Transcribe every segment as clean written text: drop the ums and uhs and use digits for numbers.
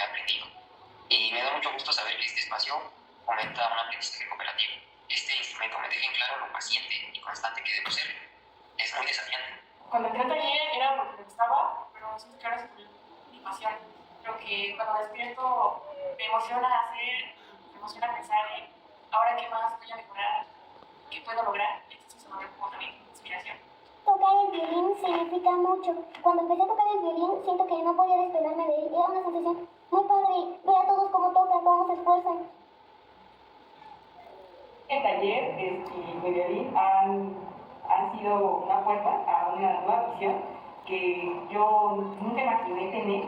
he aprendido. Y me da mucho gusto saber que este espacio fomenta un aprendizaje cooperativo. Este instrumento me deja en claro lo paciente y constante que debo ser. Es muy desafiante. Cuando entré al taller era porque me gustaba, pero siento que ahora es mi pasión. Creo que cuando despierto me emociona hacer, me emociona pensar en ahora qué más voy a mejorar, qué puedo lograr. Entonces se me vuelve como también inspiración. Tocar el violín significa mucho. Cuando empecé a tocar el violín, siento que no podía despegarme de él. Era una sensación muy padre ver a todos cómo tocan, cómo se esfuerzan. El taller de violín han sido una puerta a una nueva visión que yo nunca imaginé tener.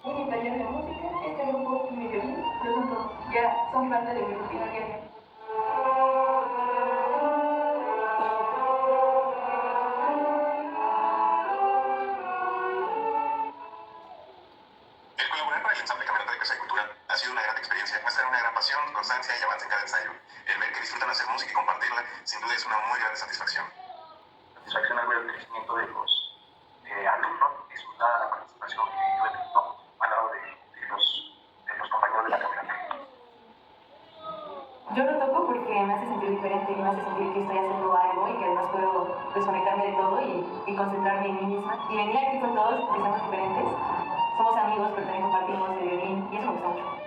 En mi taller de música, este grupo y mi violín, por ejemplo, ya son parte de mi rutina diaria. El colaborar para el ensamble Camerata de Casa de Cultura ha sido una gran experiencia. Muestran una gran pasión, constancia y avance en cada ensayo. El ver que disfrutan hacer música y compartirla, sin duda es una muy grande satisfacción. Satisfacción al ver el crecimiento de los alumnos, disfrutar la participación que yo he tenido al lado de los compañeros de la caminata. Yo lo toco porque me hace sentir diferente y me hace sentir que estoy haciendo algo y que además puedo desconectarme de todo y concentrarme en mí misma. Y venir aquí con todos porque somos diferentes, somos amigos pero también compartimos el violín y eso me gusta mucho.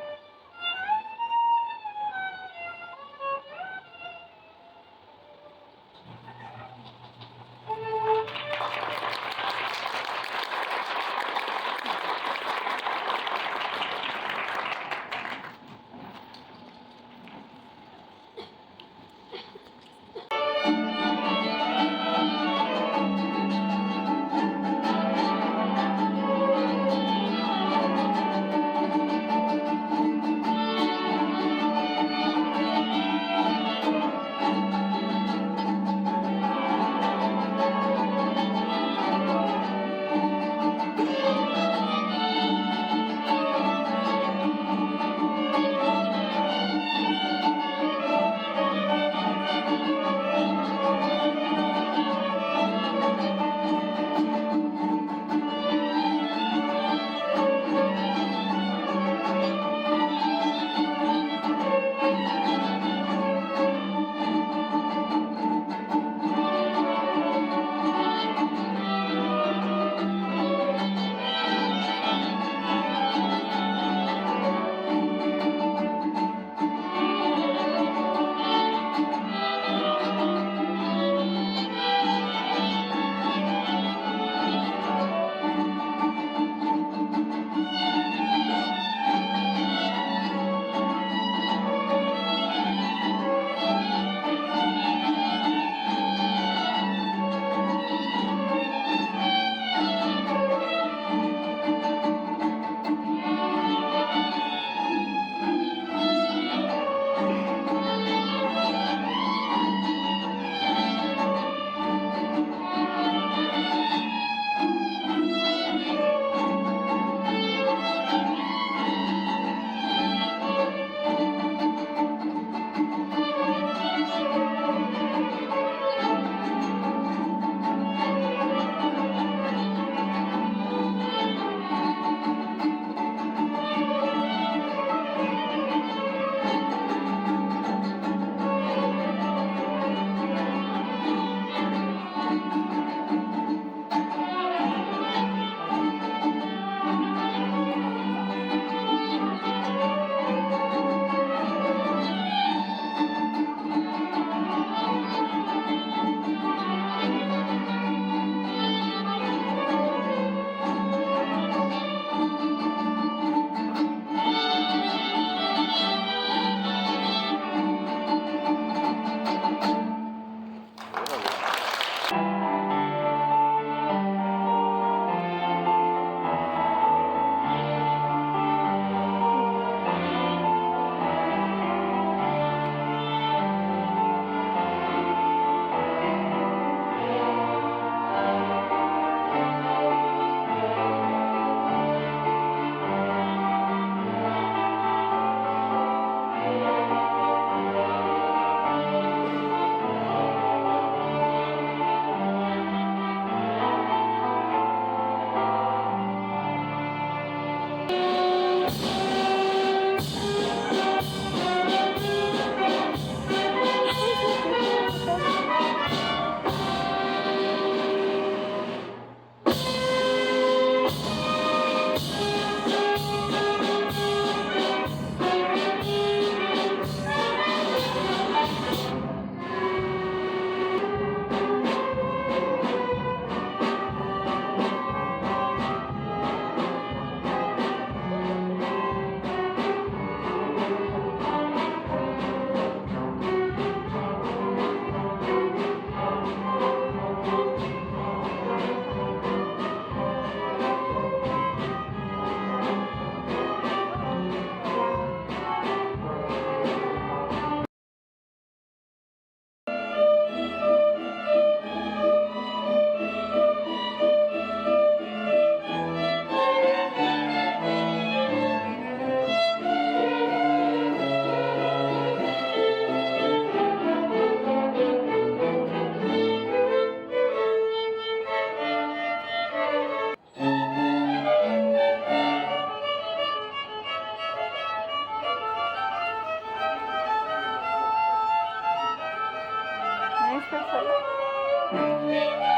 escuela.